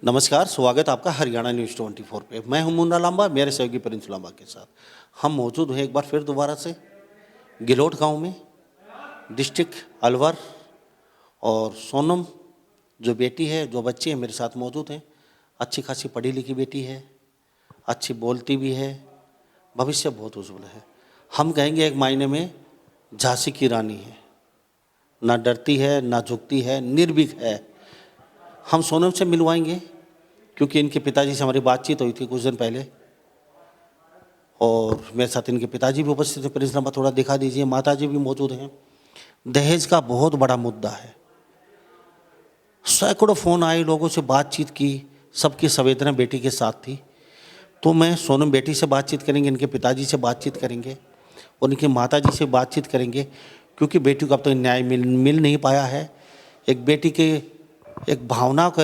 नमस्कार, स्वागत आपका हरियाणा न्यूज़ 24 पे। मैं हूं मुन्ना लांबा, मेरे सहयोगी प्रिंस लांबा के साथ हम मौजूद हैं एक बार फिर दोबारा से गिलोट गांव में, डिस्ट्रिक्ट अलवर। और सोनम जो बेटी है, जो बच्ची है, मेरे साथ मौजूद हैं। अच्छी खासी पढ़ी लिखी बेटी है, अच्छी बोलती भी है, भविष्य बहुत उज्ज्वल है। हम कहेंगे एक मायने में झांसी की रानी है, ना डरती है, ना झुकती है, निर्भीक है। हम सोनम से मिलवाएंगे क्योंकि इनके पिताजी से हमारी बातचीत हुई थी कुछ दिन पहले, और मेरे साथ इनके पिताजी भी उपस्थित हैं। प्रिंस नंबर थोड़ा दिखा दीजिए, माताजी भी मौजूद हैं। दहेज का बहुत बड़ा मुद्दा है, सैकड़ों फ़ोन आए, लोगों से बातचीत की, सबकी संवेदना बेटी के साथ थी। तो मैं सोनम बेटी से बातचीत करेंगे, इनके पिताजी से बातचीत करेंगे और इनकी माताजी से बातचीत करेंगे, क्योंकि बेटी को अब तक न्याय मिल नहीं पाया है। एक बेटी के एक भावना का,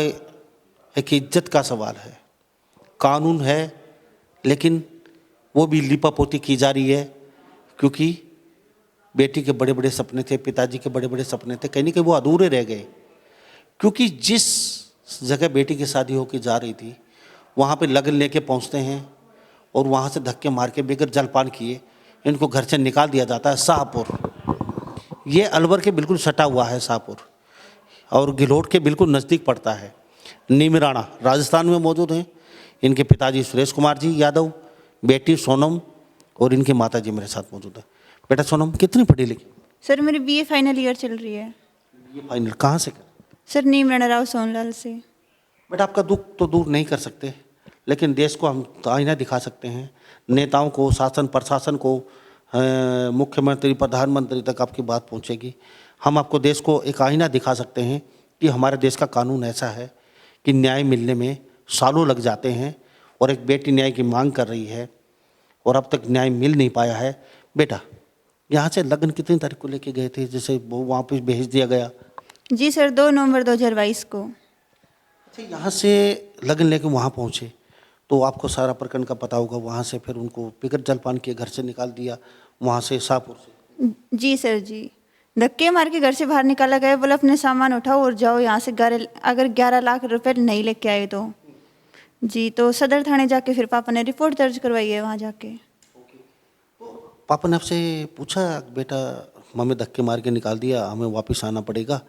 एक इज्जत का सवाल है। कानून है लेकिन वो भी लिपापोती की जा रही है, क्योंकि बेटी के बड़े बड़े सपने थे, पिताजी के बड़े बड़े सपने थे, कहीं ना कहीं वो अधूरे रह गए। क्योंकि जिस जगह बेटी की शादी होकर जा रही थी वहाँ पे लगन लेके पहुँचते हैं और वहाँ से धक्के मार के बगैर जलपान किए इनको घर से निकाल दिया जाता है। शाहपुर, ये अलवर के बिल्कुल सटा हुआ है शाहपुर, और गिलोट के बिल्कुल नज़दीक पड़ता है। नीमराणा राजस्थान में मौजूद हैं। इनके पिताजी सुरेश कुमार जी यादव, बेटी सोनम और इनकी माताजी मेरे साथ मौजूद है। बेटा सोनम कितनी पढ़ी लिखी? सर मेरी बीए फाइनल ईयर चल रही है। ये फाइनल कहाँ से कर? सर नीमराणा राव सोनलाल से। बेटा आपका दुख तो दूर नहीं कर सकते, लेकिन देश को हम तो आईना दिखा सकते हैं। नेताओं को, शासन प्रशासन को, मुख्यमंत्री प्रधानमंत्री तक आपकी बात पहुंचेगी। हम आपको, देश को एक आईना दिखा सकते हैं कि हमारे देश का कानून ऐसा है कि न्याय मिलने में सालों लग जाते हैं, और एक बेटी न्याय की मांग कर रही है और अब तक न्याय मिल नहीं पाया है। बेटा यहाँ से लगन कितनी तारीख को लेके गए थे, जैसे वो वहाँ पे भेज दिया गया? जी सर 2 नवंबर 2022 को। अच्छा, यहाँ से लगन लेके वहाँ पहुँचे तो आपको सारा प्रकरण का पता होगा। वहाँ से फिर उनको बिगड़ जलपान किए घर से निकाल दिया, वहाँ से शाहपुर से? जी सर जी, धक्के मार के घर से बाहर निकाला गया। बोला अपने सामान उठाओ और जाओ यहाँ से, अगर 11 लाख रुपए नहीं लेके आए तो। जी, तो सदर थाने जाके फिर पापा ने रिपोर्ट दर्ज करवाई है वहाँ जाके। पापा ने आपसे पूछा, बेटा मम्मी धक्के मार के निकाल दिया, हमें वापस आना पड़ेगा,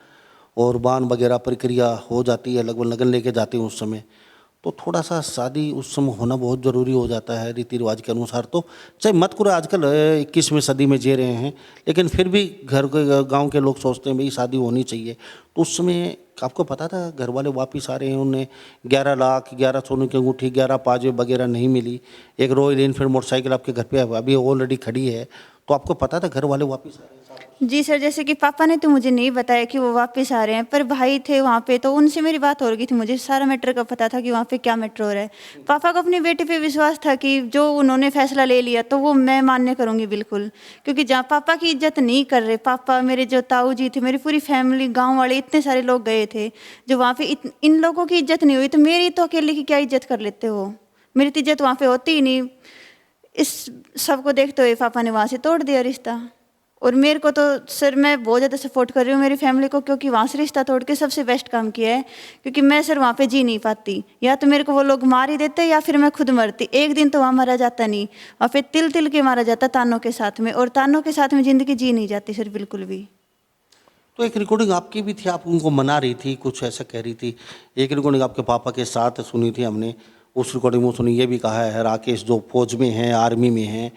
और बान वगैरह प्रक्रिया हो जाती है, लगभग लगन लेके जाते हैं उस समय, तो थोड़ा सा शादी उस समय होना बहुत ज़रूरी हो जाता है रीति रिवाज के अनुसार। तो चाहे मत करो, आजकल 21वीं सदी में जी रहे हैं, लेकिन फिर भी घर के गांव के लोग सोचते हैं भाई शादी होनी चाहिए। तो उस समय आपको पता था घर वाले वापस आ रहे हैं, उन्हें 11 लाख, 11 सोने की अंगूठी, 11 पाजे वगैरह नहीं मिली, एक रॉयल एनफील्ड मोटरसाइकिल आपके घर पे अभी ऑलरेडी खड़ी है, तो आपको पता था घर वाले वापस आ रहे हैं? जी सर, जैसे कि पापा ने तो मुझे नहीं बताया कि वो वापस आ रहे हैं, पर भाई थे वहाँ पे तो उनसे मेरी बात हो रही थी। मुझे सारा मैटर का पता था कि वहाँ पे क्या मैटर हो रहा है। पापा को अपनी बेटी पे विश्वास था कि जो उन्होंने फैसला ले लिया तो वो मैं मान्य करूँगी बिल्कुल, क्योंकि जहाँ पापा की इज्जत नहीं कर रहे, पापा, मेरे जो ताऊ जी थे, मेरी पूरी फैमिली, गाँव वाले, इतने सारे लोग गए थे, जो वहाँ पे इन लोगों की इज्जत नहीं हुई तो मेरी तो अकेले की क्या इज्जत कर लेते हो? मेरी तो इज्जत वहाँ पे होती ही नहीं। इस सबको देखते हुए पापा ने वहाँ से तोड़ दिया रिश्ता। और मेरे को तो सर, मैं बहुत ज़्यादा सपोर्ट कर रही हूँ मेरी फैमिली को, क्योंकि वहाँ से रिश्ता तोड़ के सबसे बेस्ट काम किया है। क्योंकि मैं सर वहाँ पे जी नहीं पाती, या तो मेरे को वो लोग मार ही देते या फिर मैं खुद मरती। एक दिन तो वहाँ मारा जाता नहीं, वहाँ पे तिल तिल के मारा जाता तानों के साथ में, और तानों के साथ में ज़िंदगी जी नहीं जाती सर बिल्कुल भी। तो एक रिकॉर्डिंग आपकी भी थी, आप उनको मना रही थी, कुछ ऐसा कह रही थी। एक रिकॉर्डिंग आपके पापा के साथ सुनी थी हमने, उस रिकॉर्डिंग में सुनी, ये भी कहा है राकेश जो फौज में हैं, आर्मी में हैं,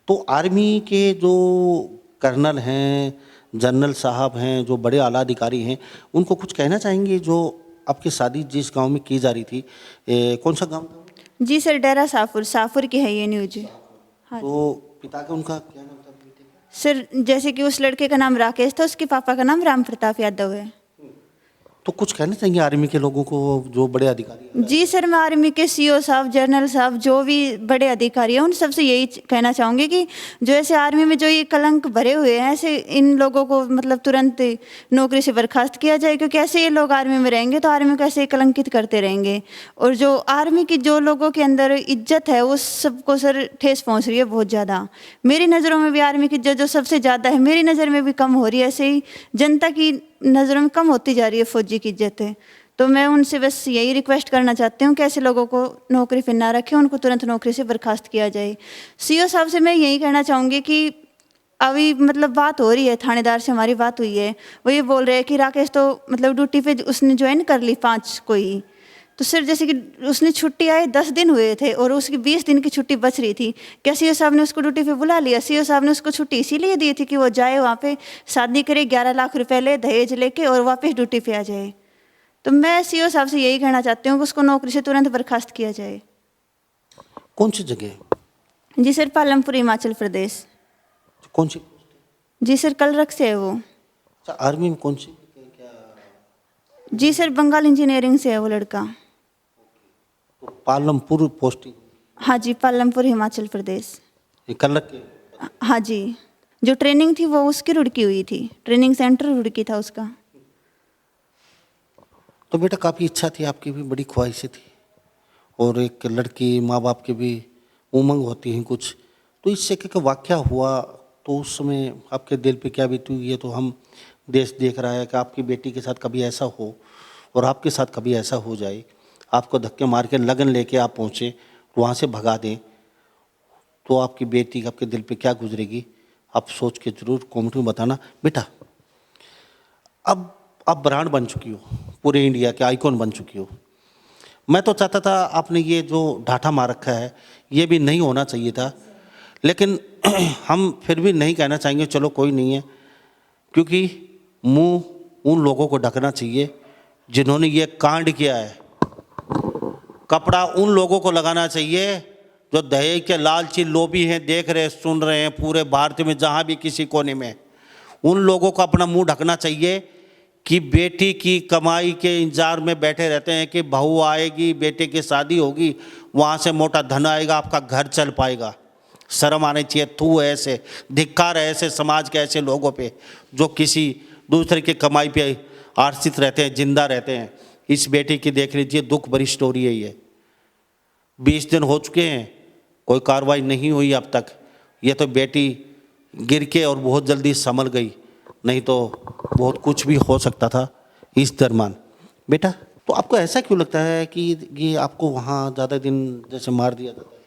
तो आर्मी के जो कर्नल हैं, जनरल साहब हैं, जो बड़े आला अधिकारी हैं, उनको कुछ कहना चाहेंगे? जो आपकी शादी जिस गांव में की जा रही थी, कौन सा गांव था? जी सर डेरा शाहपुर, शाहपुर की है ये न्यूज। हाँ तो पिता का उनका क्या नाम था? सर, जैसे कि उस लड़के का नाम राकेश था, उसके पापा का नाम राम प्रताप यादव है। तो कुछ कहना चाहेंगे आर्मी के लोगों को, जो बड़े अधिकारी हैं? जी सर, मैं आर्मी के सीओ साहब, जनरल साहब, जो भी बड़े अधिकारी हैं, उन सबसे यही कहना चाहूँगी कि जो ऐसे आर्मी में जो ये कलंक भरे हुए हैं, ऐसे इन लोगों को मतलब तुरंत नौकरी से बर्खास्त किया जाए, क्योंकि ऐसे ये लोग आर्मी में रहेंगे तो आर्मी को ऐसे कलंकित करते रहेंगे। और जो आर्मी की जो लोगों के अंदर इज्जत है वो सबको सर ठेस पहुँच रही है बहुत ज़्यादा। मेरी नज़रों में भी आर्मी की इज्जत जो सबसे ज़्यादा है, मेरी नज़र में भी कम हो रही है, ऐसे ही जनता की नज़रों में कम होती जा रही है फौजी की इज्जत है। तो मैं उनसे बस यही रिक्वेस्ट करना चाहती हूँ कि ऐसे लोगों को नौकरी पे ना रखें, उनको तुरंत नौकरी से बर्खास्त किया जाए। सीओ साहब से मैं यही कहना चाहूँगी कि अभी मतलब बात हो रही है, थानेदार से हमारी बात हुई है, वो ये बोल रहे हैं कि राकेश तो मतलब ड्यूटी पे उसने ज्वाइन कर ली 5 को ही, तो सिर्फ जैसे कि उसने छुट्टी आए 10 दिन हुए थे और उसकी 20 दिन की छुट्टी बच रही थी। क्या सीओ साहब ने उसको ड्यूटी पे बुला लिया? सीओ साहब ने उसको छुट्टी इसीलिए दी थी कि वो जाए वहाँ पे, शादी करे, 11 लाख रुपए ले दहेज लेके और वापस ड्यूटी पे आ जाए। तो मैं सीओ साहब से यही कहना चाहती हूँ कि उसको नौकरी से तुरंत बर्खास्त किया जाए। कौन सी जगह? जी सर, पालमपुर, हिमाचल प्रदेश। कौन सी? जी सर, कलरक से है वो। अच्छा, आर्मी में कौन सी? जी सर, बंगाल इंजीनियरिंग से है वो लड़का। तो पालमपुर पोस्टिंग? हाँ जी, पालमपुर, हिमाचल प्रदेश। ये कलक के? हाँ जी, जो ट्रेनिंग थी वो उसकी रुड़की हुई थी, ट्रेनिंग सेंटर रुड़की था उसका। तो बेटा काफ़ी इच्छा थी आपकी भी, बड़ी ख्वाहिशें थी, और एक लड़की माँ बाप की भी उमंग होती हैं कुछ। तो इससे क्या वाक़या हुआ तो उस समय आपके दिल पे क्या बीती? ये तो हम देश देख रहा है कि आपकी बेटी के साथ कभी ऐसा हो और आपके साथ कभी ऐसा हो जाए, आपको धक्के मार के लगन लेके आप पहुँचे, वहाँ से भगा दें, तो आपकी बेटी आपके दिल पे क्या गुजरेगी? आप सोच के ज़रूर कमेंट में बताना। बेटा अब आप ब्रांड बन चुकी हो, पूरे इंडिया के आइकॉन बन चुकी हो। मैं तो चाहता था आपने ये जो ढाठा मार रखा है ये भी नहीं होना चाहिए था, लेकिन हम फिर भी नहीं कहना चाहेंगे, चलो कोई नहीं है, क्योंकि मुंह उन लोगों को ढकना चाहिए जिन्होंने ये कांड किया है। कपड़ा उन लोगों को लगाना चाहिए जो दहेज के लालची लोभी हैं, देख रहे सुन रहे हैं पूरे भारत में, जहाँ भी किसी कोने में। उन लोगों को अपना मुंह ढकना चाहिए कि बेटी की कमाई के इंतजार में बैठे रहते हैं कि बहू आएगी, बेटे की शादी होगी, वहाँ से मोटा धन आएगा, आपका घर चल पाएगा। शर्म आनी चाहिए। थू है ऐसे, धिक्कार है ऐसे समाज के ऐसे लोगों पे जो किसी दूसरे की कमाई पे आश्रित रहते हैं, जिंदा रहते हैं। इस बेटी की देख लीजिए, दुख भरी स्टोरी है ये। 20 दिन हो चुके हैं, कोई कार्रवाई नहीं हुई अब तक। ये तो बेटी गिर के और बहुत जल्दी संभल गई, नहीं तो बहुत कुछ भी हो सकता था इस दरमियान। बेटा तो आपको ऐसा क्यों लगता है कि ये आपको वहाँ ज़्यादा दिन जैसे मार दिया जाता है?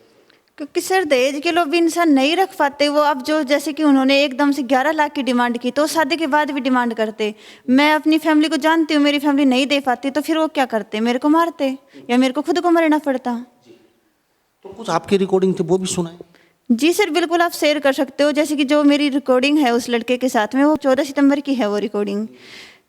क्योंकि सर दहेज के लोग भी इंसान नहीं रख पाते। वो अब जो जैसे कि उन्होंने एकदम से 11 लाख की डिमांड की, तो शादी के बाद भी डिमांड करते। मैं अपनी फैमिली को जानती हूँ, मेरी फैमिली नहीं दे पाती, तो फिर वो क्या करते? मेरे को मारते या मेरे को खुद को मरना पड़ता। तो कुछ आपकी रिकॉर्डिंग थी वो भी सुनाए। जी सर, बिल्कुल आप शेयर कर सकते हो। जैसे कि जो मेरी रिकॉर्डिंग है उस लड़के के साथ में, वो 14 सितंबर की है वो रिकॉर्डिंग।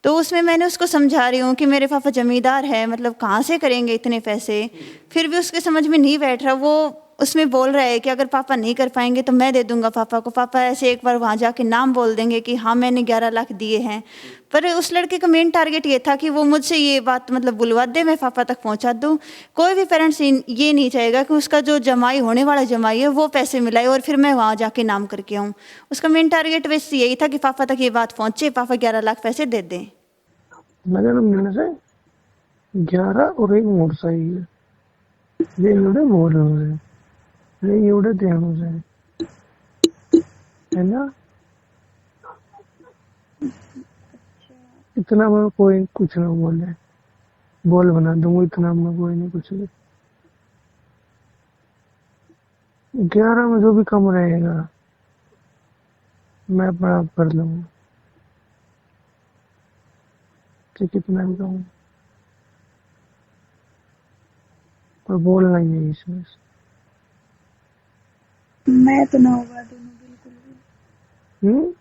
तो उसमें मैंने उसको समझा रही हूँ कि मेरे पापा जमींदार है, मतलब कहाँ से करेंगे इतने पैसे। फिर भी उसके समझ में नहीं बैठ रहा। वो उसमें बोल रहा है कि अगर पापा नहीं कर पाएंगे तो मैं दे दूंगा पापा को। पापा ऐसे एक बार वहाँ जाके नाम बोल देंगे कि हाँ मैंने 11 लाख दिए हैं। पर उस लड़के का मेन टारगेट ये था कि वो मुझसे ये बात मतलब बुलवा दे, मैं पापा तक पहुँचा दूँ। कोई भी पेरेंट्स ये नहीं चाहेगा कि उसका जो जमाई होने वाला जमाई है वो पैसे मिलाए और फिर मैं वहाँ जाके नाम करके आऊँ। उसका मेन टारगेट वैसे यही था कि पापा तक ये बात पहुँचे, पापा 11 लाख पैसे दे दें। लगन मिलने से 11 और एक मोटरसाइकिल ये एवढे बोल रहे हैं, ये एवढे ध्यान से है ना। इतना में कोई कुछ ना बोले, बोल बना दूंगा इतना में कोई नहीं कुछ भी। 11 में जो भी कम रहेगा मैं अपना आप कर लूंगा, कि कितना भी कम, पर बोलना ही है इसमें। मैं तो ना होगा दोनों बिल्कुल भी।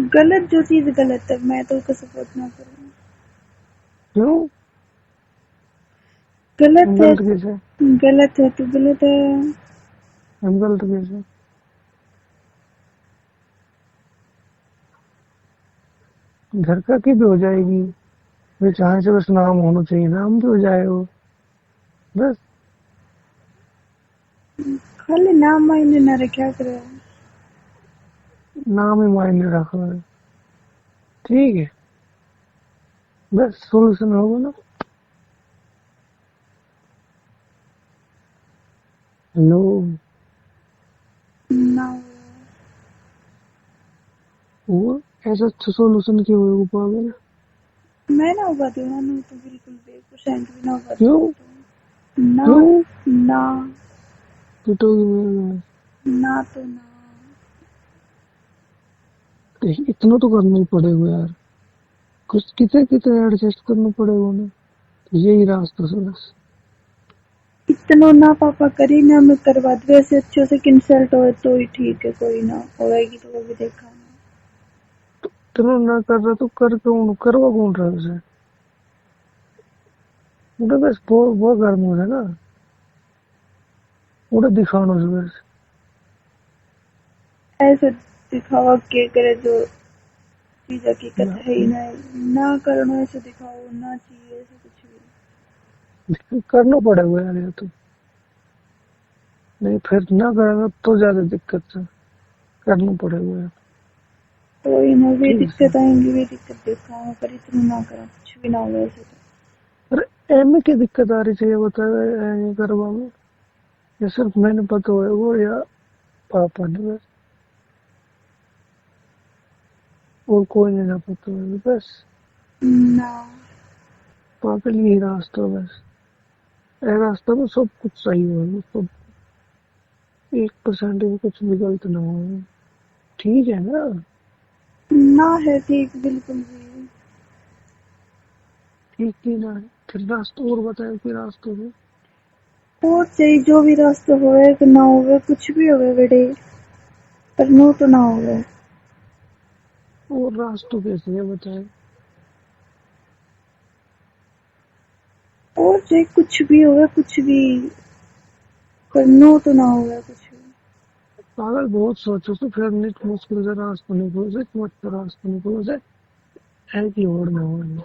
गलत जो चीज गलत है मैं तो उसका सपोर्ट ना करूँ। क्यों गलत है, गलत कैसे? गलत है तो गलत है। हम गलत कैसे? घर का की भी हो जाएगी, वे चाहे से बस नाम होना चाहिए, नाम भी हो जाए वो बस। खाली नाम मायने ना रहे, क्या करे। नाम ही मायने रख रहा है, ठीक है, बस सोल्यूशन होगा ना। हेलो, ना वो ऐसा अच्छा सोल्यूशन क्यों है पागल? मैं ना उगा दूँ ना, तो बिल्कुल भी 1% भी ना उगा दूँ क्यों ना। क्यों ना पिटोगी मेरे? ना तो ना। इतना तो करना ही पड़ेगा यार, कुछ कितने कितने एडजस्ट करना पड़ेगा उन्हें, यही रास्ता से बस। इतना ना पापा करी ना, मैं करवा दूँ ऐसे अच्छे से इंसल्ट हो तो ही ठीक है, कोई ना होएगी तो वो भी देखा ना। इतना ना कर रहा तो कर क्यों, करवा कौन रहा है उसे? उन्हें बस वो गर्म हो जाए ना, उन्हें दिखाना उसे बस। ऐसे दिखावा के करे जो चीज हकीकत ना है ही ना। ना करना ऐसे दिखाओ ना, चाहिए ऐसे कुछ भी। करना पड़ेगा यार ये तो, नहीं फिर ना करेगा तो ज्यादा दिक्कत है, करना पड़ेगा यार। कोई ना, भी ठीक है। दिक्कत आएंगी, भी दिक्कत दिखाऊंगा, पर इतना ना करा कुछ भी ना हो ऐसे तो। अरे एम की दिक्कत आ रही थी, ये बता ये करवा में, ये सिर्फ मैंने पता है वो या पापा ने बस, और कोई नहीं ना पता है बस। ना पागल यही रास्ता है बस, ये रास्ता में सब कुछ सही हो, सब 1% भी कुछ भी गलत ना हो, ठीक है ना? ना है ठीक बिल्कुल भी। ठीक ही ना है, फिर रास्ता और बताए कि रास्ते में और चाहिए जो भी रास्ता होए कि ना होवे, कुछ भी होवे बेटे, पर नो तो ना होवे। और रास्तों कैसे है बताए? और चाहे कुछ भी होवे कुछ भी, पर नो तो ना होवे कुछ भी। पागल बहुत सोचो तो फिर निक मुश्किल से रास्ता निकलो से, मत रास्ता निकलो से, है कि और ना हो,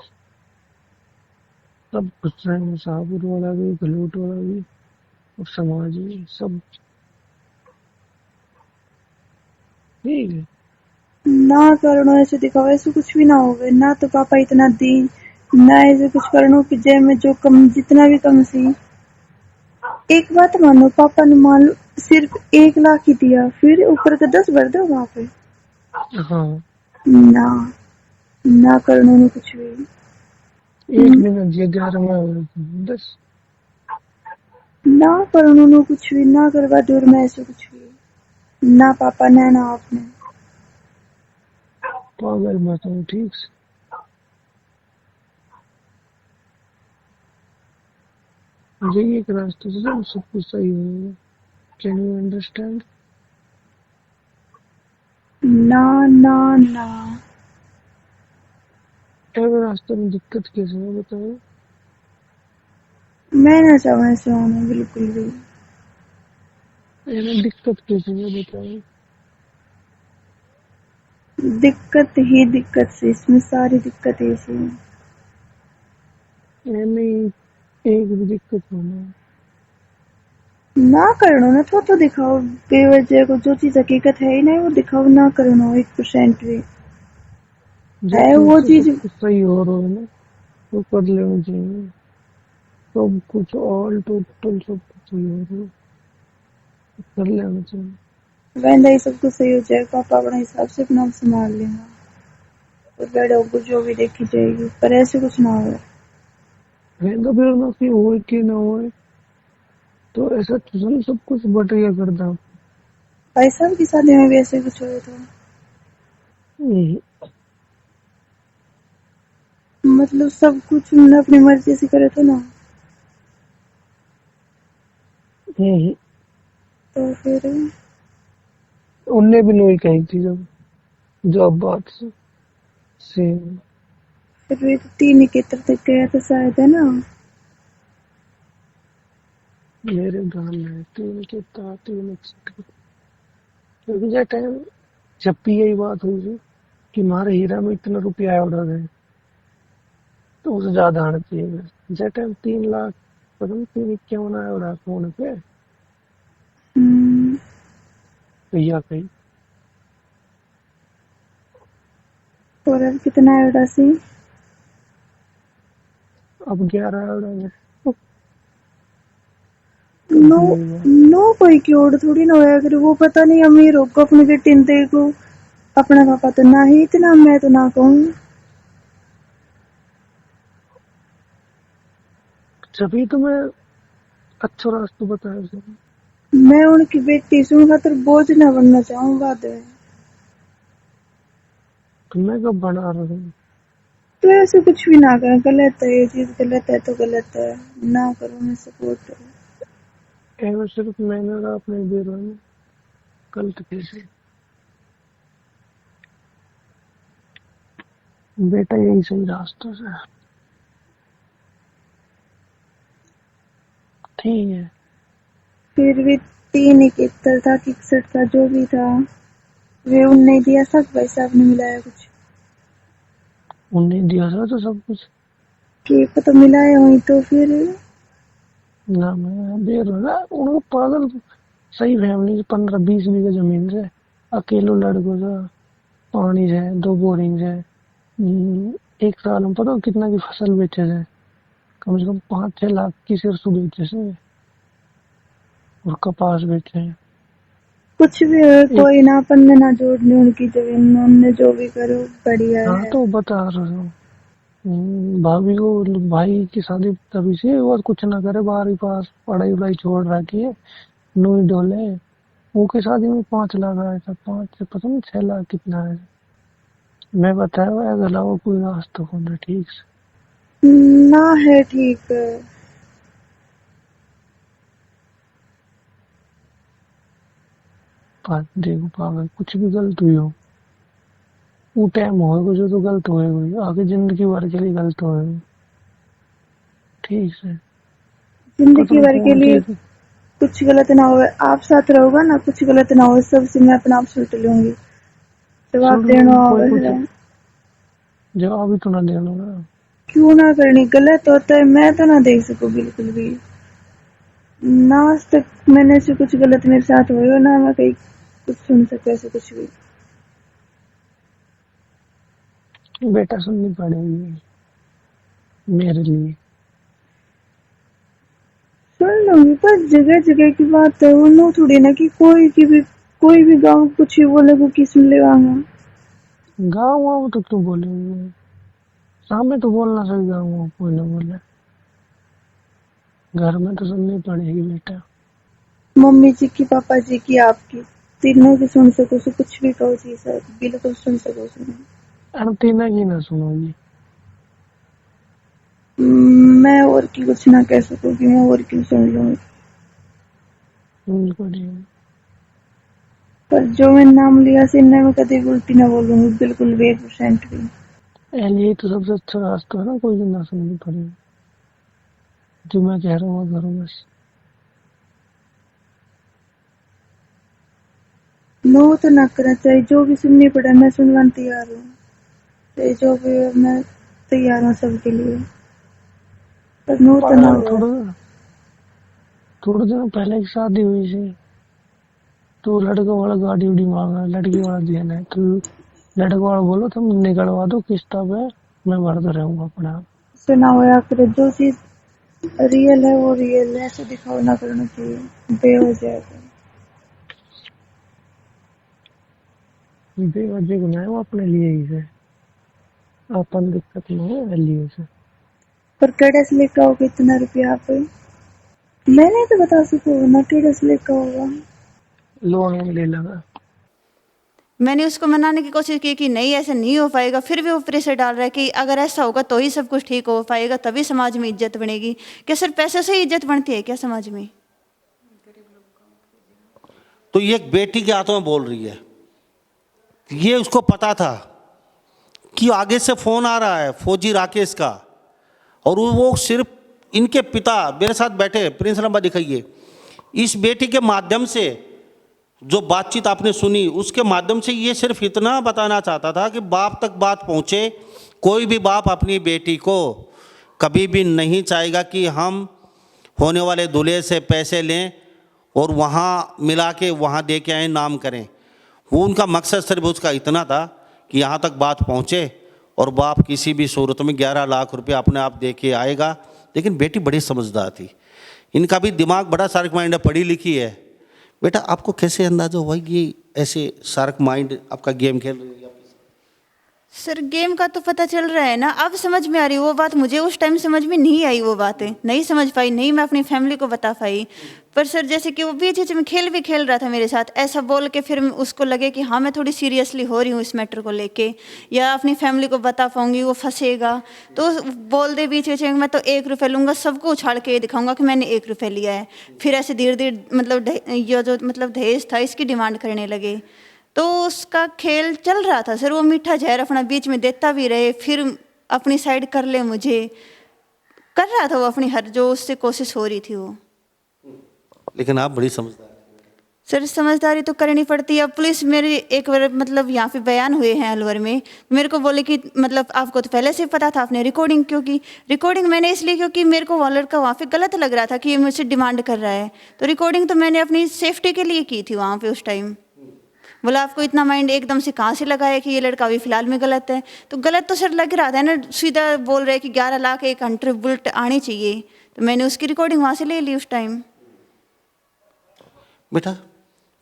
सब कुछ रहेंगे, साबुर वाला भी, गलूट वाला भी, और समाज भी, सब ठीक है। ना करनो ऐसे दिखाओ, ऐसे कुछ भी ना होवे ना, तो पापा इतना दी ना, ऐसे कुछ करनो कि जय में जो कम जितना भी कम सी। एक बात मानो, पापा ने मान लो सिर्फ 1 लाख ही दिया, फिर ऊपर का 10 भर दो वहां पे। हाँ, ना ना करने में कुछ भी। एक मिनट ये 11 में 10, ना करने में कुछ भी, ना करवा दूर में ऐसे कुछ भी। ना पापा ना ना आपने। पागल मत हो ठीक से, यही एक रास्ते से सब कुछ सही होगा। Can you understand? ना ना ना। ऐसे रास्ते में दिक्कत कैसे है बताओ? मैं ना चाहूँ ऐसे होना बिल्कुल भी। ऐसे दिक्कत कैसे है बताओ? दिक्कत ही दिक्कत से, इसमें सारी दिक्कत ऐसी है। ऐसे एक भी दिक्कत होना है। ना करनो ना तो दिखाओ, बेवजह को जो चीज हकीकत है ही नहीं वो दिखाओ, ना करनो 1% भी जो है चीज वो से सब चीज। कुछ सही हो रहा है ना, वो कर लेना चाहिए। सब कुछ ऑल टोटल सब कुछ सही हो रहा है, कर लेना चाहिए। वैसा ही सब कुछ सही हो जाएगा, पापा अपने हिसाब से अपना संभाल लेगा, और बड़ों को जो भी देखी जाएगी, पर ऐसे कुछ ना हो। रहना फिर ना कि हो कि ना हो, तो ऐसा तो सब कुछ बटिया करता। भाई साहब की शादी में भी ऐसे कुछ हो तो हम्म, मतलब सब कुछ उन्होंने अपनी मर्जी से करे तो ना, हम्म, तो फिर उनने भी नहीं कही थी जब बात से सेम। भी तो 3 के तक गया था शायद, है ना। मेरे गांव में 3 क्योंकि जब टाइम, जब भी यही बात हुई थी कि हमारे हीरा में इतना रुपया उड़ा गए, तो उसे ज्यादा आना चाहिए। जब टाइम 3 लाख, पता नहीं 351 आया उड़ा फोन पे हम्म, भैया कही, और अब कितना है उदासी। अब 11 आया उड़ा गए। नो यही बात। नो कोई क्योड़ थोड़ी ना होया, अगर वो पता नहीं अमीर होगा अपने के टिंडे को, अपना पापा तो ना ही इतना, मैं तो ना कहूँ। जभी तो मैं अच्छा रास्ता बताया उसे। मैं उनकी बेटी से उनका तो बोझ न बनना चाहूँ बाद में। तो मैं कब बना रहा हूँ? तो ऐसे कुछ भी ना करें, गलत है ये चीज, गलत है तो गलत है, ना करो, मैं सपोर्ट। एवं सिर्फ मैंने और आपने बेरों में गलत कैसे? बेटा यही सही रास्ता से। ठीक है। फिर भी 371 था, 61 था, जो भी था वे उनने दिया, सब पैसा आपने मिलाया कुछ उन्हें दिया था तो सब कुछ। कि पता मिलाया हुई तो फिर ना मैं बेरों ना उनको पागल। सही फैमिली से 15-20 बीघा जमीन से अकेले लड़कों से पानी से 2 बोरिंग से एक साल में पता कितना की फसल बेचे थे। कम से कम 5-6 लाख की सरसों बेचे से और कपास बेचे हैं। कुछ भी हो, एक कोई ना अपन ने ना जोड़नी उनकी जमीन में, उनने जो भी करो बढ़िया हाँ है। तो बता रहा हूँ। भाभी को भाई की शादी तभी से और कुछ ना करे 12वीं पास पढ़ाई वढ़ाई छोड़ रखी है। नोई डोले वो के शादी में 5 लाख आया था। 5 से पता नहीं 6 लाख कितना है। मैं बताया हुआ अलावा कोई रास्ता कौन है ठीक से। ना है ठीक। देखो पागल कुछ भी गलत हुई हो वो टाइम होएगा जो तो गलत होएगा आगे जिंदगी भर के लिए गलत होएगा। ठीक है। जिंदगी खत्म भर के फोन लिए की। कुछ गलत ना हो, आप साथ रहोगा ना, कुछ गलत ना हो, सबसे मैं अपना आप सुलट लूंगी, जवाब सुन लो देना कोई कुछ होगा। जवाब ही तो ना देना ना। क्यों ना करनी, गलत होता है मैं तो ना देख सकूं बिल्कुल भी ना। आज तक मैंने से कुछ गलत मेरे साथ हुआ ना, मैं कहीं कुछ सुन सकता ऐसे कुछ भी। बेटा सुननी पड़ेगी मेरे लिए। सुन लूंगी, पर जगह जगह की बात है, वो नो थोड़ी ना कि कोई भी गाँव कुछ ही बोले को की सुन लेगा। गाँव वाँव तो क्यों बोलेंगे सामने तो बोलना सही। गाँव वाँव कोई ना बोले घर में तो सुननी पड़ेगी बेटा। मम्मी जी की, पापा जी की, आपकी, तीनों की सुन सको, सो कुछ भी कहो जी सर, बिल्कुल सुन सको सुनो। अंतिना की ना सुनोगी। मैं और की कुछ ना कह सकूंगी, मैं और क्यों सुन लूंगी। सुननी पड़ेगी। पर जो मैं नाम लिया से इनने मैं कभी उल्टी ना बोलूंगी, बिल्कुल भी 1% भी। यही तो सबसे अच्छा रास्ता है ना कोई की ना सुननी पड़ेगी। जो मैं कह रहा हूँ करो बस। नो तो ना करना चाहिए, जो भी सुननी पड़े मैं सुनवाने तैयार हूँ, चाहे जो भी हो, मैं तैयार हूँ सबके लिए, पर नो तो ना पागल हुआ। थोड़े दिन पहले की शादी हुई थी तो लड़का वाला गाड़ी उड़ी मांगा लड़की वाला देना है तो लड़का वाला बोलो तुम निकलवा दो किस्ता पे मैं भरता रहूंगा अपना। सुना हुआ करो, जो चीज रियल है वो रियल है, ऐसे दिखावा ना करना चाहिए, बेवजह है। बेवजह गुनाह है वो अपने लिए ही से अपन दिक्कत में है लिए से। पर केड़े से लेकर आओगे इतना रुपया आप? मैं नहीं तो बता सकूँ ना, केड़े से लेकर होगा। लोन वोन ले लगा। मैंने उसको मनाने की कोशिश की कि नहीं ऐसा नहीं हो पाएगा, फिर भी वो प्रेशर डाल रहा है कि अगर ऐसा होगा तो ही सब कुछ ठीक हो पाएगा, तभी समाज में इज्जत बनेगी। क्या सिर्फ पैसे से ही इज्जत बनती है क्या समाज में? तो ये एक बेटी के हाथों में बोल रही है। ये उसको पता था कि आगे से फोन आ रहा है फौजी राकेश का, और वो सिर्फ इनके पिता मेरे साथ बैठे, प्रिंस नंबर दिखाइए, इस बेटी के माध्यम से जो बातचीत आपने सुनी उसके माध्यम से ये सिर्फ इतना बताना चाहता था कि बाप तक बात पहुँचे। कोई भी बाप अपनी बेटी को कभी भी नहीं चाहेगा कि हम होने वाले दूल्हे से पैसे लें और वहाँ मिला के वहाँ दे के आए नाम करें। वो उनका मकसद सिर्फ उसका इतना था कि यहाँ तक बात पहुँचे और बाप किसी भी सूरत में 11 लाख रुपए अपने आप दे के आएगा। लेकिन बेटी बड़ी समझदार थी, इनका भी दिमाग बड़ा शार्क माइंड है, पढ़ी लिखी है। बेटा आपको कैसे अंदाजा हुआ ये ऐसे शार्क माइंड आपका गेम खेल रही है? सर गेम का तो पता चल रहा है ना, अब समझ में आ रही वो बात, मुझे उस टाइम समझ में नहीं आई, वो बातें नहीं समझ पाई, नहीं मैं अपनी फैमिली को बता पाई। पर सर जैसे कि वो बीच बीच में खेल भी खेल रहा था मेरे साथ, ऐसा बोल के फिर उसको लगे कि हाँ मैं थोड़ी सीरियसली हो रही हूँ इस मैटर को लेके, या अपनी फैमिली को बता पाऊंगी, वो फंसेगा। तो बोल दे बीच बीच में मैं तो 1 रुपये लूँगा, सबको उछाल के दिखाऊंगा कि मैंने 1 रुपये लिया है। फिर ऐसे धीरे धीरे मतलब ये जो मतलब दहेज था इसकी डिमांड करने लगे। तो उसका खेल चल रहा था सर, वो मीठा जहर अपना बीच में देता भी रहे, फिर अपनी साइड कर ले, मुझे कर रहा था वो अपनी हर जो उससे कोशिश हो रही थी वो। लेकिन आप बड़ी समझदार हैं। सर समझदारी तो करनी पड़ती है। अब पुलिस मेरे एक बार मतलब यहाँ पे बयान हुए हैं अलवर में, मेरे को बोले कि मतलब आपको तो पहले से पता था, आपने रिकॉर्डिंग क्यों की? रिकॉर्डिंग मैंने इसलिए क्योंकि मेरे को वो लड़का वहाँ पे गलत लग रहा था कि ये मुझसे डिमांड कर रहा है, तो रिकॉर्डिंग तो मैंने अपनी सेफ्टी के लिए की थी वहाँ पे उस टाइम। बोला आपको इतना माइंड एकदम से कहाँ से लगाया कि ये लड़का अभी फिलहाल में गलत है? तो गलत तो सर लग रहा था ना, सीधा बोल रहे कि 11 लाख एक हंटर बुलेट आनी चाहिए, तो मैंने उसकी रिकॉर्डिंग वहाँ से ले ली उस टाइम। बेटा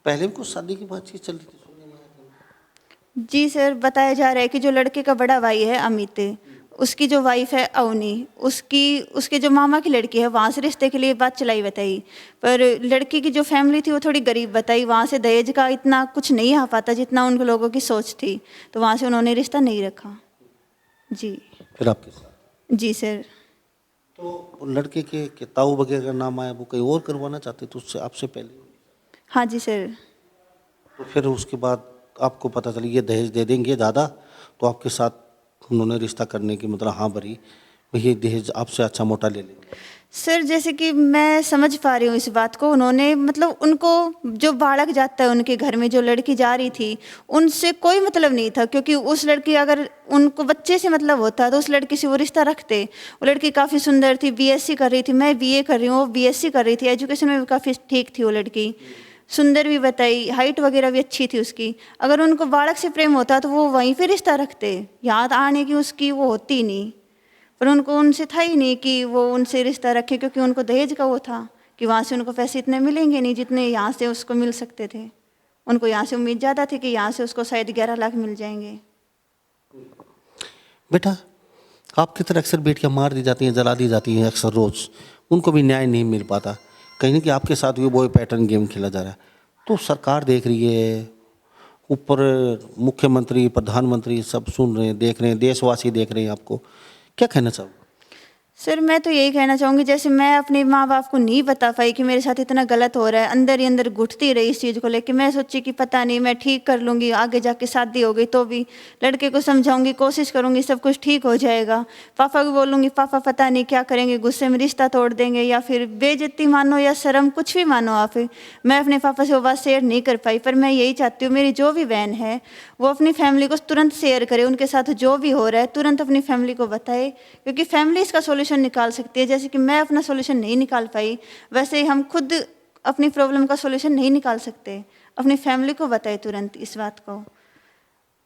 पहले भी कुछ शादी की बातचीत चल रही थी सुनने में आया था। जी सर, बताया जा रहा है कि जो लड़के का बड़ा भाई है अमित, उसकी जो वाइफ है अवनी, उसके जो मामा की लड़की है वहाँ से रिश्ते के लिए बात चलाई बताई, पर लड़की की जो फैमिली थी वो थोड़ी गरीब बताई, वहाँ से दहेज का इतना कुछ नहीं आ पाता जितना उन लोगों की सोच थी, तो वहाँ से उन्होंने रिश्ता नहीं रखा। जी फिर आपके साथ जी सर। तो वो लड़के के ताऊ वगैरह का नाम आया, वो कहीं और करवाना चाहते थे उससे आपसे पहले? हाँ जी सर। तो फिर उसके बाद आपको पता चला ये दहेज दे देंगे ज़्यादा, तो आपके साथ उन्होंने रिश्ता करने की मतलब हाँ भरी, ये दहेज आपसे अच्छा मोटा ले लेंगे। सर जैसे कि मैं समझ पा रही हूँ इस बात को, उन्होंने मतलब उनको जो बालक जाता है उनके घर में जो लड़की जा रही थी उनसे कोई मतलब नहीं था, क्योंकि उस लड़की अगर उनको बच्चे से मतलब होता तो उस लड़की से वो रिश्ता रखते। वो लड़की काफ़ी सुंदर थी, बीएससी कर रही थी, मैं बीए कर रही हूँ, वो बीएससी कर रही थी, एजुकेशन में भी काफ़ी ठीक थी वो लड़की, सुंदर भी बताई, हाइट वगैरह भी अच्छी थी उसकी। अगर उनको बालक से प्रेम होता तो वो वहीं पे रिश्ता रखते, यहाँ आने की उसकी वो होती नहीं, पर उनको उनसे था ही नहीं कि वो उनसे रिश्ता रखे, क्योंकि उनको दहेज का वो था कि वहाँ से उनको पैसे इतने मिलेंगे नहीं जितने यहाँ से उसको मिल सकते थे। उनको यहाँ से उम्मीद ज़्यादा थी कि यहाँ से उसको शायद 11 लाख मिल जाएंगे। बेटा आपकी तरह अक्सर बेटियां मार दी जाती हैं, जला दी जाती हैं अक्सर रोज़, उनको भी न्याय नहीं मिल पाता, कहीं ना कि आपके साथ भी वो पैटर्न गेम खेला जा रहा है। तो सरकार देख रही है, ऊपर मुख्यमंत्री प्रधानमंत्री सब सुन रहे हैं, देख रहे हैं, देशवासी देख रहे हैं, आपको क्या कहना चाहोगे? सर मैं तो यही कहना चाहूँगी, जैसे मैं अपने माँ बाप को नहीं बता पाई कि मेरे साथ इतना गलत हो रहा है, अंदर ही अंदर घुटती रही इस चीज़ को लेकर, मैं सोची कि पता नहीं मैं ठीक कर लूँगी, आगे जाके शादी हो गई तो भी लड़के को समझाऊंगी, कोशिश करूँगी सब कुछ ठीक हो जाएगा। पापा को बोलूँगी, पापा पता नहीं क्या करेंगे, गुस्से में रिश्ता तोड़ देंगे या फिर बेइज्जती मानो या शर्म कुछ भी मानो आप। मैं अपने पापा से वो बात शेयर नहीं कर पाई, पर मैं यही चाहती हूँ मेरी जो भी बहन है वो अपनी फैमिली को तुरंत शेयर करे, उनके साथ जो भी हो रहा है तुरंत अपनी फैमिली को बताए, क्योंकि फैमिली इसका सोल्यूशन निकाल सकती है। जैसे कि मैं अपना सोल्यूशन नहीं निकाल पाई, वैसे ही हम खुद अपनी प्रॉब्लम का सोल्यूशन नहीं निकाल सकते। अपनी फैमिली को बताए तुरंत इस बात को,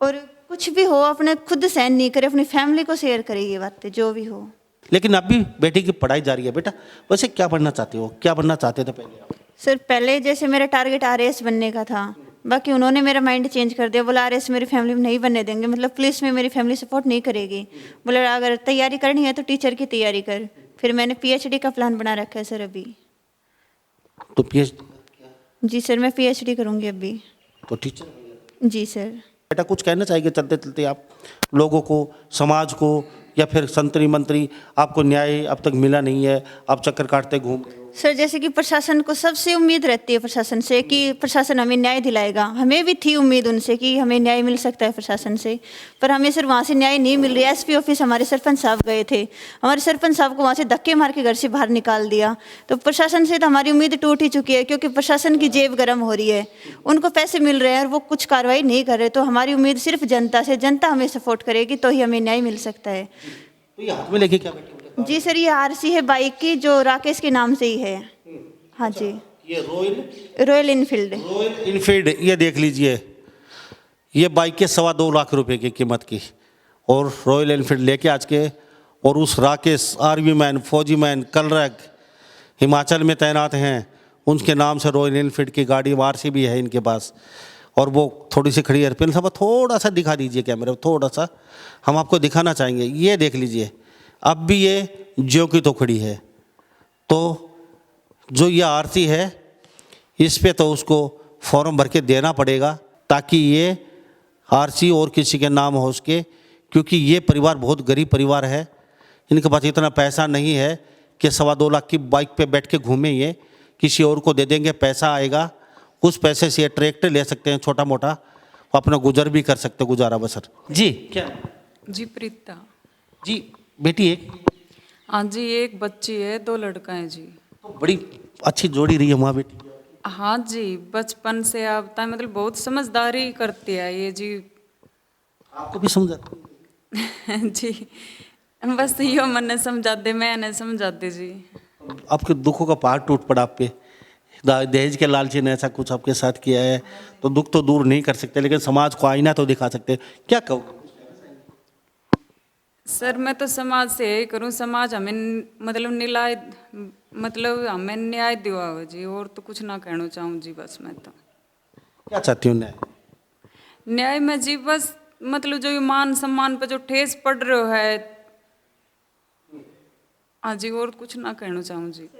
और कुछ भी हो अपने खुद सहन नहीं करे, अपनी फैमिली को शेयर करे ये बातें जो भी हो। लेकिन अब भी बेटी की पढ़ाई जारी है। बेटा वैसे क्या बनना चाहते हो, क्या बनना चाहते थे पहले आप? सर पहले जैसे मेरा टारगेट आरएएस बनने का था, बाकी उन्होंने मेरा माइंड चेंज कर दिया, बोला आरएएस मेरी फैमिली में नहीं बनने देंगे, मतलब पुलिस में मेरी फैमिली सपोर्ट नहीं करेगी, बोला अगर तैयारी करनी है तो टीचर की तैयारी कर। फिर मैंने पीएचडी का प्लान बना रखा है सर अभी। तो पीएचडी? जी सर मैं पीएचडी करूँगी अभी। तो टीचर? जी सर। बेटा कुछ कहना चाहिए चलते चलते आप लोगों को, समाज को, या फिर संतरी मंत्री आपको न्याय अब तक मिला नहीं है, आप चक्कर काटते घूम रहे हो? सर जैसे कि प्रशासन को सबसे उम्मीद रहती है प्रशासन से कि प्रशासन हमें न्याय दिलाएगा, हमें भी थी उम्मीद उनसे कि हमें न्याय मिल सकता है प्रशासन से, पर हमें सर वहाँ से न्याय नहीं मिल रहा है। एसपी ऑफिस हमारे सरपंच साहब गए थे, हमारे सरपंच साहब को वहाँ से धक्के मार के घर से बाहर निकाल दिया, तो प्रशासन से तो हमारी उम्मीद टूट ही चुकी है, क्योंकि प्रशासन की जेब गर्म हो रही है, उनको पैसे मिल रहे हैं और वो कुछ कार्रवाई नहीं कर रहे। तो हमारी उम्मीद सिर्फ जनता से, जनता हमें सपोर्ट करेगी तो ही हमें न्याय मिल सकता है। तो ये हाथ में लेके क्या बैठे? जी सर ये आरसी है बाइक की, जो राकेश के नाम से ही है। हाँ जी। ये रॉयल इनफील्ड। रॉयल इनफील्ड, ये देख लीजिए, ये बाइक के 2.25 लाख रुपए की कीमत की, और रॉयल इनफील्ड लेके आज के, और उस राकेश आर्मी मैन, फौजी मैन, कलरग हिमाचल में तैनात हैं, उनके नाम से रॉयल इनफील्ड की गाड़ी आरसी भी है इनके पास, और वो थोड़ी सी खड़ी एयरप्लेन साहब थोड़ा सा दिखा दीजिए कैमरे में, थोड़ा सा हम आपको दिखाना चाहेंगे। ये देख लीजिए, अब भी ये ज्यों की तो खड़ी है। तो जो ये आरती है इस पे तो उसको फॉर्म भर के देना पड़ेगा ताकि ये आरसी और किसी के नाम हो उसके, क्योंकि ये परिवार बहुत गरीब परिवार है। इनके पास इतना पैसा नहीं है कि 2.25 लाख की बाइक पे बैठ के घूमें, ये किसी और को दे देंगे, पैसा आएगा उस पैसे से ये ट्रैक्टर ले सकते हैं छोटा मोटा, वो अपना गुजर भी कर सकते, गुजारा बसर। जी क्या जी प्रीता जी बेटी एक हाँ जी, एक बच्ची है, 2 लड़का हैं जी। बड़ी अच्छी जोड़ी रही है माँ बेटी। हाँ जी, बचपन से अब तक मतलब बहुत समझदारी करती है ये जी। आपको भी समझा? जी बस यो मैंने समझा दे, मैंने समझा दे जी। आपके दुखों का पहाड़ टूट पड़ा आप पे, दहेज के लालची ने ऐसा कुछ आपके साथ किया है, तो दुख तो दूर नहीं कर सकते लेकिन समाज को आईना तो दिखा सकते। क्या कहो सर, मैं तो समाज से यही करूँ, समाज हमें मतलब हमें न्याय दिवाओ जी, और तो कुछ ना कहना चाहूँ जी। बस मैं तो क्या चाहती हूँ न्याय में जी, बस मतलब जो ये मान सम्मान पे जो ठेस पड़ रहा है, हाँ जी, और कुछ ना कहना चाहूँ जी।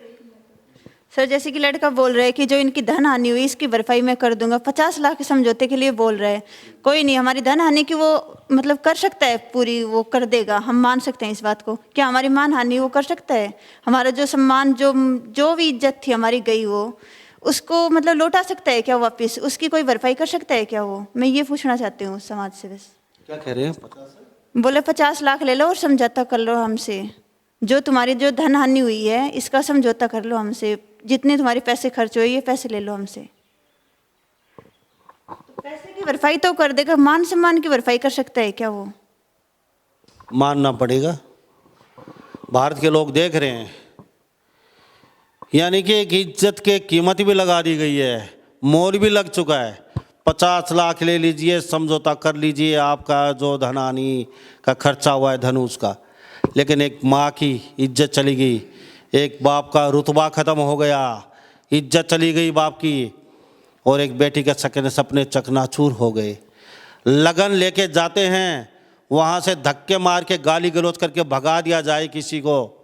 सर जैसे कि लड़का बोल रहा है कि जो इनकी धन हानि हुई इसकी भरपाई मैं कर दूंगा, 50 लाख के समझौते के लिए बोल रहा है। कोई नहीं, हमारी धन हानि की वो मतलब कर सकता है पूरी, वो कर देगा, हम मान सकते हैं इस बात को। क्या हमारी मान हानि वो कर सकता है? हमारा जो सम्मान, जो भी इज्जत थी हमारी गई, वो उसको मतलब लौटा सकता है क्या वापस? उसकी कोई भरपाई कर सकता है क्या वो? मैं ये पूछना चाहती हूँ समाज से। बस क्या कह रहे हैं? बोले 50 लाख ले लो और समझौता कर लो हमसे, जो तुम्हारी जो धन हानि हुई है इसका समझौता कर लो हमसे, जितने तुम्हारे पैसे खर्च हुए ये पैसे ले लो हमसे। तो पैसे की भरपाई तो कर देगा, मान सम्मान की भरपाई कर सकता है क्या वो? मानना पड़ेगा, भारत के लोग देख रहे हैं, यानी कि एक इज्जत के कीमत भी लगा दी गई है, मोल भी लग चुका है। 50 लाख ले लीजिए, समझौता कर लीजिए, आपका जो धन हानि का खर्चा हुआ है धन उसका, लेकिन एक माँ की इज्जत चली गई, एक बाप का रुतबा ख़त्म हो गया, इज्जत चली गई बाप की, और एक बेटी के सपने चकनाचूर हो गए। लगन लेके जाते हैं, वहाँ से धक्के मार के गाली गलौज करके भगा दिया जाए किसी को,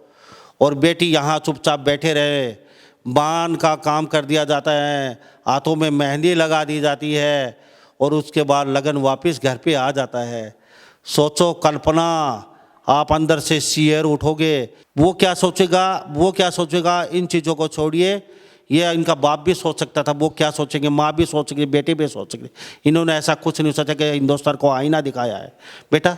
और बेटी यहाँ चुपचाप बैठे रहे, बान का काम कर दिया जाता है, हाथों में मेहंदी लगा दी जाती है, और उसके बाद लगन वापस घर पे आ जाता है। सोचो, कल्पना, आप अंदर से शेर उठोगे, वो क्या सोचेगा? इन चीज़ों को छोड़िए, ये इनका बाप भी सोच सकता था, वो क्या सोचेंगे, माँ भी सोचेगी, बेटे भी सोचेंगे। इन्होंने ऐसा कुछ नहीं सोचा कि हिंदुस्तान को आईना दिखाया है। बेटा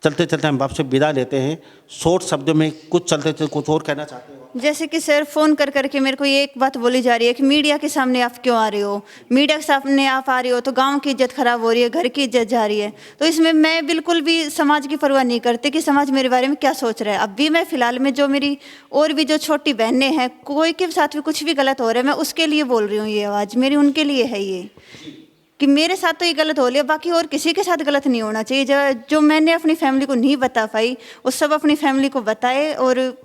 चलते चलते हम आपसे विदा लेते हैं, शॉर्ट शब्दों में कुछ कुछ और कहना चाहते हो? जैसे कि सर फ़ोन कर करके मेरे को ये एक बात बोली जा रही है कि मीडिया के सामने आप क्यों आ रहे हो, मीडिया के सामने आप आ रहे हो तो गांव की इज्जत खराब हो रही है, घर की इज्जत जा रही है। तो इसमें मैं बिल्कुल भी समाज की परवाह नहीं करती कि समाज मेरे बारे में क्या सोच रहा है। अब भी मैं फ़िलहाल में जो मेरी और भी जो छोटी बहनें हैं, कोई के साथ भी कुछ भी गलत हो रहा है, मैं उसके लिए बोल रही हूँ, ये आवाज़ मेरी उनके लिए है, ये कि मेरे साथ तो ये गलत हो लिया, बाकी और किसी के साथ गलत नहीं होना चाहिए। जो मैंने अपनी फैमिली को नहीं बता पाई वो सब अपनी फैमिली को बताए, और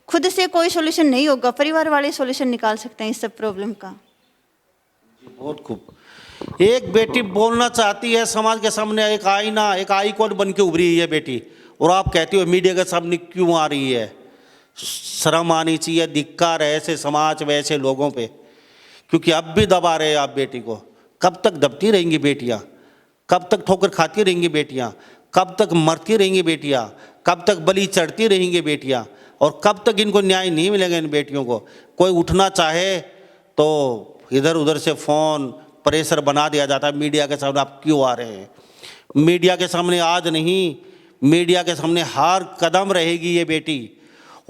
खुद से कोई सोल्यूशन नहीं होगा, परिवार वाले सोल्यूशन निकाल सकते हैं इस सब प्रॉब्लम का। बहुत खूब। एक बेटी बोलना चाहती है समाज के सामने, एक आईना, एक आइकॉन बन के उभरी है बेटी, और आप कहती हो मीडिया के सामने क्यों आ रही है? शर्म आनी चाहिए, धिक्कार है ऐसे समाज में, ऐसे लोगों पे, क्योंकि अब भी दबा रहे हैं आप बेटी को। कब तक दबती रहेंगी बेटियां? कब तक ठोकर खाती रहेंगी बेटियां? कब तक मरती रहेंगी बेटियां? कब तक बलि चढ़ती रहेंगी बेटियां? और कब तक इनको न्याय नहीं मिलेगा इन बेटियों को? कोई उठना चाहे तो इधर उधर से फ़ोन प्रेशर बना दिया जाता है, मीडिया के सामने आप क्यों आ रहे हैं? मीडिया के सामने आज नहीं, मीडिया के सामने हर कदम रहेगी ये बेटी,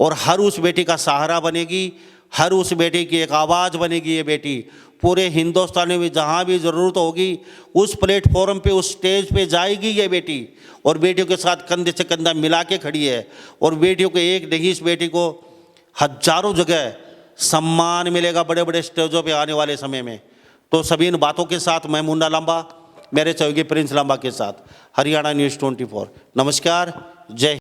और हर उस बेटी का सहारा बनेगी, हर उस बेटी की एक आवाज़ बनेगी ये बेटी। पूरे हिंदुस्तान में जहाँ भी ज़रूरत होगी उस प्लेटफॉर्म पे, उस स्टेज पे जाएगी ये बेटी, और बेटियों के साथ कंधे से कंधा मिला के खड़ी है। और बेटियों को एक नहीं, इस बेटी को हजारों जगह सम्मान मिलेगा बड़े बड़े स्टेजों पे आने वाले समय में। तो सभी इन बातों के साथ मैं मुन्ना लांबा, मेरे सहयोगी प्रिंस लांबा के साथ, हरियाणा न्यूज़ 24। नमस्कार, जय।